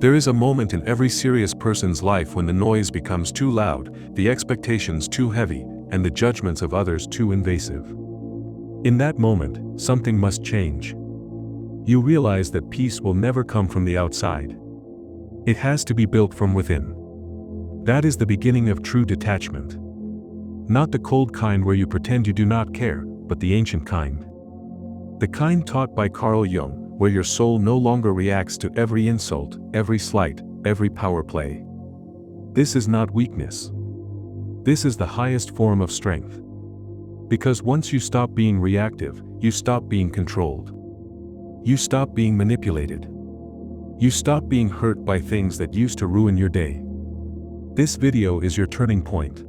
There is a moment in every serious person's life when the noise becomes too loud, the expectations too heavy, and the judgments of others too invasive. In that moment, something must change. You realize that peace will never come from the outside. It has to be built from within. That is the beginning of true detachment. Not the cold kind where you pretend you do not care, but the ancient kind. The kind taught by Carl Jung, where your soul no longer reacts to every insult, every slight, every power play. This is not weakness. This is the highest form of strength. Because once you stop being reactive, you stop being controlled. You stop being manipulated. You stop being hurt by things that used to ruin your day. This video is your turning point.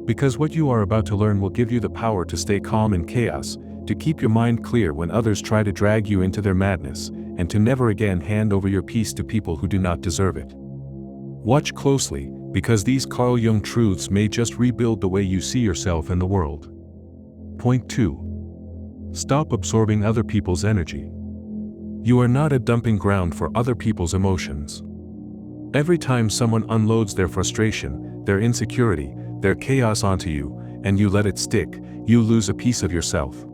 Because what you are about to learn will give you the power to stay calm in chaos, to keep your mind clear when others try to drag you into their madness, and to never again hand over your peace to people who do not deserve it. Watch closely, because these Carl Jung truths may just rebuild the way you see yourself and the world. Point 2. Stop absorbing other people's energy. You are not a dumping ground for other people's emotions. Every time someone unloads their frustration, their insecurity, their chaos onto you, and you let it stick, you lose a piece of yourself.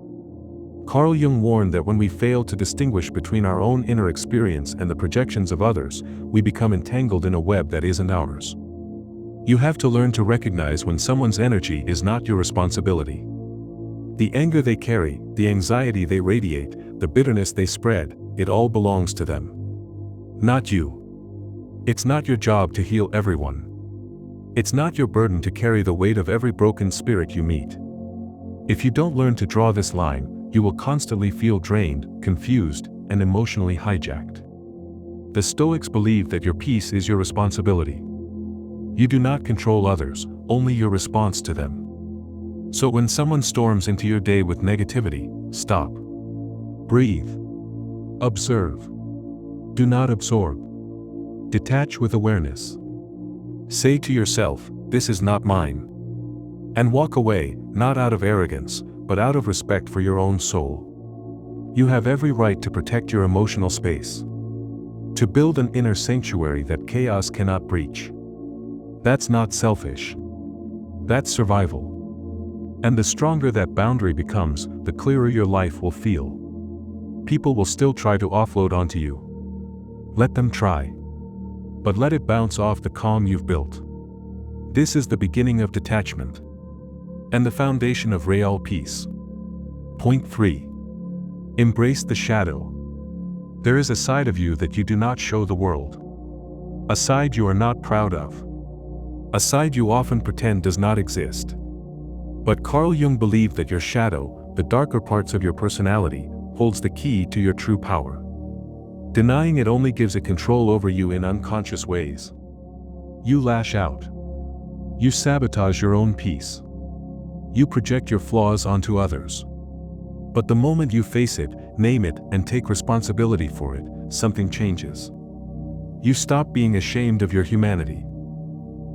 Carl Jung warned that when we fail to distinguish between our own inner experience and the projections of others, we become entangled in a web that isn't ours. You have to learn to recognize when someone's energy is not your responsibility. The anger they carry, the anxiety they radiate, the bitterness they spread, it all belongs to them. Not you. It's not your job to heal everyone. It's not your burden to carry the weight of every broken spirit you meet. If you don't learn to draw this line, you will constantly feel drained, confused, and emotionally hijacked. The Stoics believe that your peace is your responsibility. You do not control others, only your response to them. So when someone storms into your day with negativity, stop. Breathe. Observe. Do not absorb. Detach with awareness. Say to yourself, "This is not mine." And walk away, not out of arrogance, but out of respect for your own soul. You have every right to protect your emotional space. To build an inner sanctuary that chaos cannot breach. That's not selfish. That's survival. And the stronger that boundary becomes, the clearer your life will feel. People will still try to offload onto you. Let them try. But let it bounce off the calm you've built. This is the beginning of detachment. And the foundation of real peace. Point 3. Embrace the shadow. There is a side of you that you do not show the world. A side you are not proud of. A side you often pretend does not exist. But Carl Jung believed that your shadow, the darker parts of your personality, holds the key to your true power. Denying it only gives it control over you in unconscious ways. You lash out. You sabotage your own peace. You project your flaws onto others. But the moment you face it, name it, and take responsibility for it, something changes. You stop being ashamed of your humanity.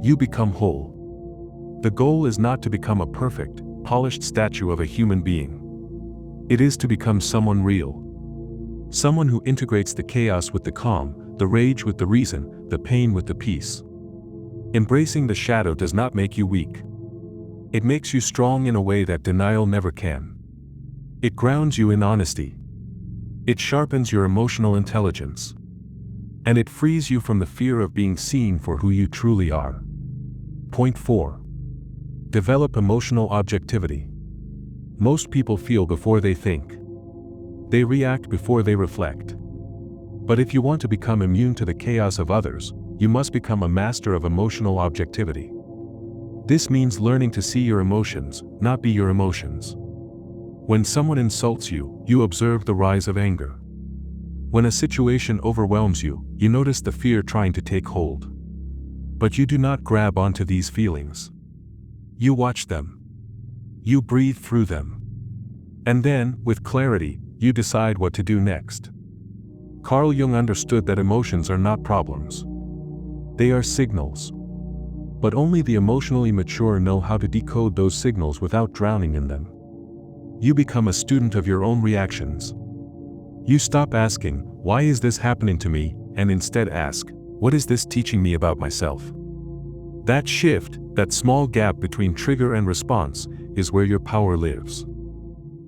You become whole. The goal is not to become a perfect, polished statue of a human being. It is to become someone real. Someone who integrates the chaos with the calm, the rage with the reason, the pain with the peace. Embracing the shadow does not make you weak. It makes you strong in a way that denial never can. It grounds you in honesty. It sharpens your emotional intelligence. And it frees you from the fear of being seen for who you truly are. Point 4. Develop emotional objectivity. Most people feel before they think. They react before they reflect. But if you want to become immune to the chaos of others, you must become a master of emotional objectivity. This means learning to see your emotions, not be your emotions. When someone insults you, you observe the rise of anger. When a situation overwhelms you, you notice the fear trying to take hold. But you do not grab onto these feelings. You watch them. You breathe through them. And then, with clarity, you decide what to do next. Carl Jung understood that emotions are not problems. They are signals. But only the emotionally mature know how to decode those signals without drowning in them. You become a student of your own reactions. You stop asking, "Why is this happening to me?" and instead ask, what is this teaching me about myself? That shift, that small gap between trigger and response, is where your power lives.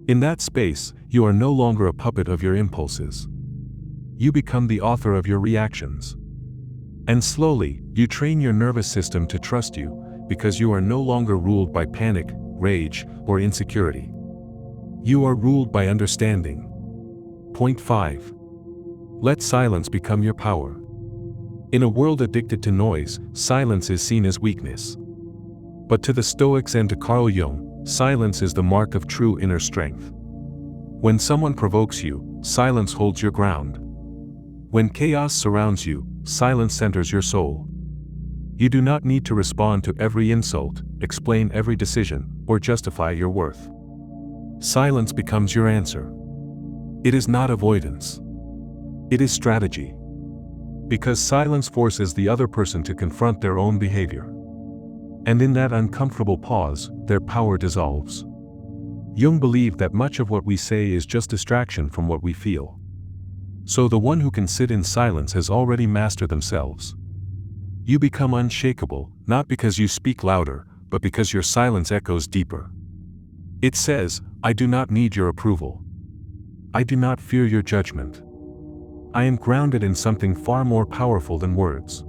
In that space, you are no longer a puppet of your impulses. You become the author of your reactions. And slowly, you train your nervous system to trust you, because you are no longer ruled by panic, rage, or insecurity. You are ruled by understanding. Point 5. Let silence become your power. In a world addicted to noise, silence is seen as weakness. But to the Stoics and to Carl Jung, silence is the mark of true inner strength. When someone provokes you, silence holds your ground. When chaos surrounds you, silence centers your soul. You do not need to respond to every insult, explain every decision, or justify your worth. Silence becomes your answer. It is not avoidance. It is strategy. Because silence forces the other person to confront their own behavior. And in that uncomfortable pause, their power dissolves. Jung believed that much of what we say is just distraction from what we feel. So the one who can sit in silence has already mastered themselves. You become unshakable, not because you speak louder, but because your silence echoes deeper. It says, I do not need your approval. I do not fear your judgment. I am grounded in something far more powerful than words.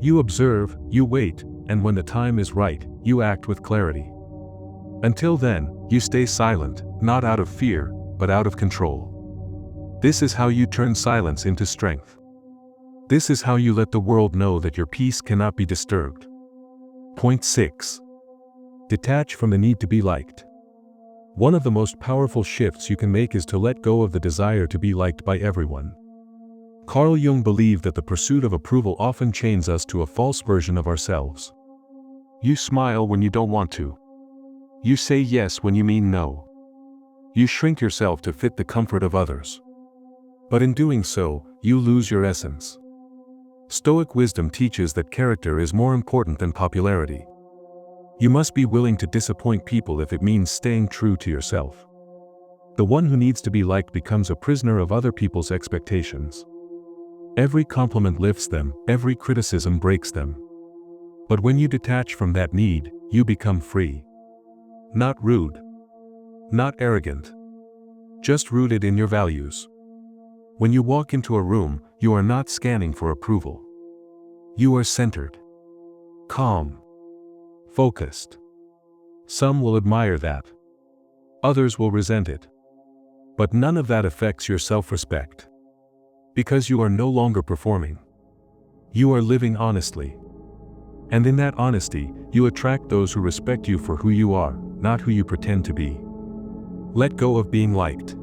You observe, you wait, and when the time is right, you act with clarity. Until then, you stay silent, not out of fear, but out of control. This is how you turn silence into strength. This is how you let the world know that your peace cannot be disturbed. Point 6. Detach from the need to be liked. One of the most powerful shifts you can make is to let go of the desire to be liked by everyone. Carl Jung believed that the pursuit of approval often chains us to a false version of ourselves. You smile when you don't want to. You say yes when you mean no. You shrink yourself to fit the comfort of others. But in doing so, you lose your essence. Stoic wisdom teaches that character is more important than popularity. You must be willing to disappoint people if it means staying true to yourself. The one who needs to be liked becomes a prisoner of other people's expectations. Every compliment lifts them, every criticism breaks them. But when you detach from that need, you become free. Not rude. Not arrogant. Just rooted in your values. When you walk into a room, you are not scanning for approval. You are centered. Calm. Focused. Some will admire that. Others will resent it. But none of that affects your self-respect. Because you are no longer performing. You are living honestly. And in that honesty, you attract those who respect you for who you are, not who you pretend to be. Let go of being liked.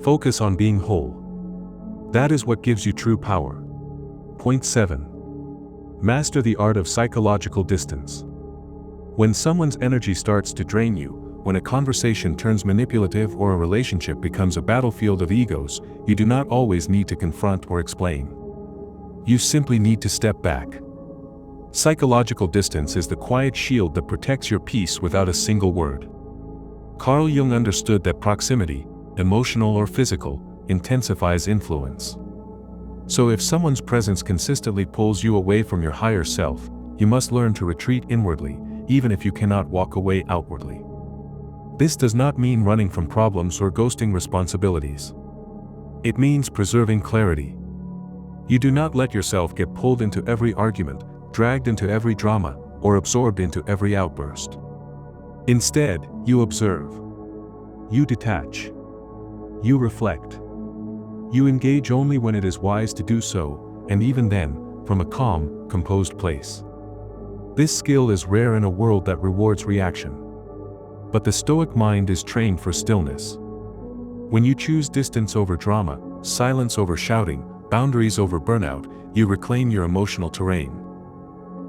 Focus on being whole. That is what gives you true power. Point 7. Master the art of psychological distance. When someone's energy starts to drain you, when a conversation turns manipulative or a relationship becomes a battlefield of egos, you do not always need to confront or explain. You simply need to step back. Psychological distance is the quiet shield that protects your peace without a single word. Carl Jung understood that proximity, emotional or physical, intensifies influence. So if someone's presence consistently pulls you away from your higher self, you must learn to retreat inwardly, even if you cannot walk away outwardly. This does not mean running from problems or ghosting responsibilities. It means preserving clarity. You do not let yourself get pulled into every argument, dragged into every drama, or absorbed into every outburst. Instead, you observe. You detach. You reflect. You engage only when it is wise to do so, and even then, from a calm, composed place. This skill is rare in a world that rewards reaction. But the Stoic mind is trained for stillness. When you choose distance over drama, silence over shouting, boundaries over burnout, you reclaim your emotional terrain.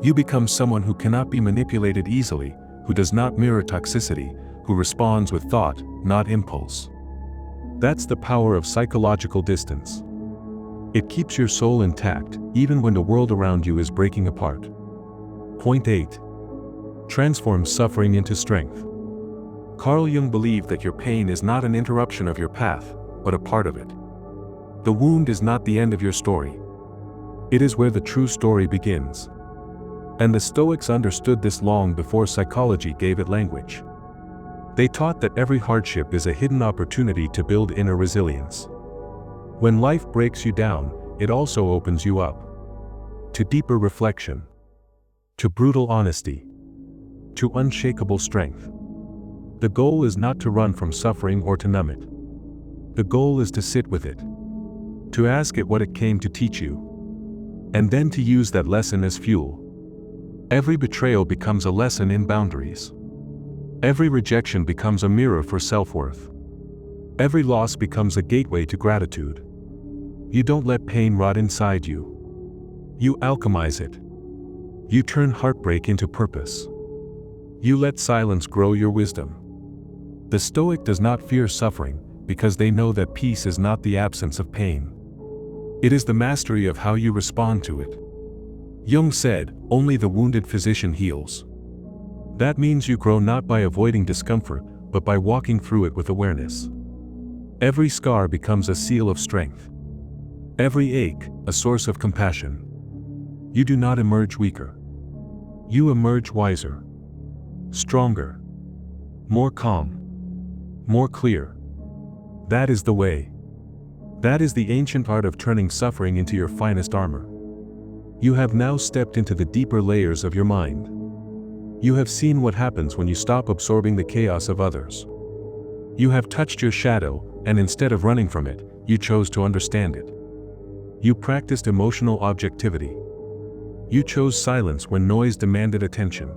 You become someone who cannot be manipulated easily, who does not mirror toxicity, who responds with thought, not impulse. That's the power of psychological distance. It keeps your soul intact, even when the world around you is breaking apart. Point 8. Transform suffering into strength. Carl Jung believed that your pain is not an interruption of your path, but a part of it. The wound is not the end of your story, It is where the true story begins. And the Stoics understood this long before psychology gave it language. They taught that every hardship is a hidden opportunity to build inner resilience. When life breaks you down, it also opens you up to deeper reflection, to brutal honesty, to unshakable strength. The goal is not to run from suffering or to numb it. The goal is to sit with it, to ask it what it came to teach you, and then to use that lesson as fuel. Every betrayal becomes a lesson in boundaries. Every rejection becomes a mirror for self-worth. Every loss becomes a gateway to gratitude. You don't let pain rot inside you. You alchemize it. You turn heartbreak into purpose. You let silence grow your wisdom. The Stoic does not fear suffering, because they know that peace is not the absence of pain. It is the mastery of how you respond to it. Jung said, "Only the wounded physician heals." That means you grow not by avoiding discomfort, but by walking through it with awareness. Every scar becomes a seal of strength. Every ache, a source of compassion. You do not emerge weaker. You emerge wiser, stronger, more calm, more clear. That is the way. That is the ancient art of turning suffering into your finest armor. You have now stepped into the deeper layers of your mind. You have seen what happens when you stop absorbing the chaos of others. You have touched your shadow, and instead of running from it, you chose to understand it. You practiced emotional objectivity. You chose silence when noise demanded attention.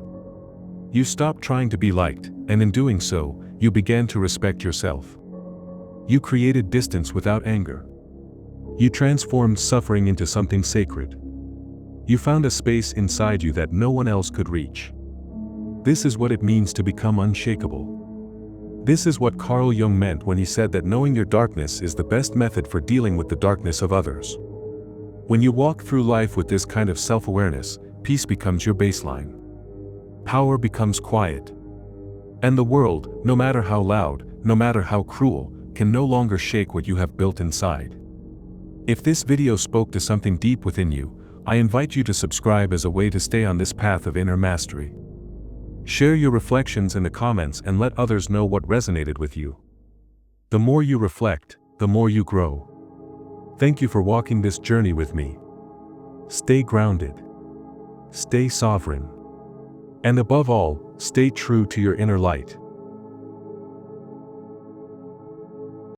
You stopped trying to be liked, and in doing so, you began to respect yourself. You created distance without anger. You transformed suffering into something sacred. You found a space inside you that no one else could reach. This is what it means to become unshakable. This is what Carl Jung meant when he said that knowing your darkness is the best method for dealing with the darkness of others. When you walk through life with this kind of self-awareness, peace becomes your baseline. Power becomes quiet. And the world, no matter how loud, no matter how cruel, can no longer shake what you have built inside. If this video spoke to something deep within you, I invite you to subscribe as a way to stay on this path of inner mastery. Share your reflections in the comments and let others know what resonated with you. The more you reflect, the more you grow. Thank you for walking this journey with me. Stay grounded. Stay sovereign. And above all, stay true to your inner light.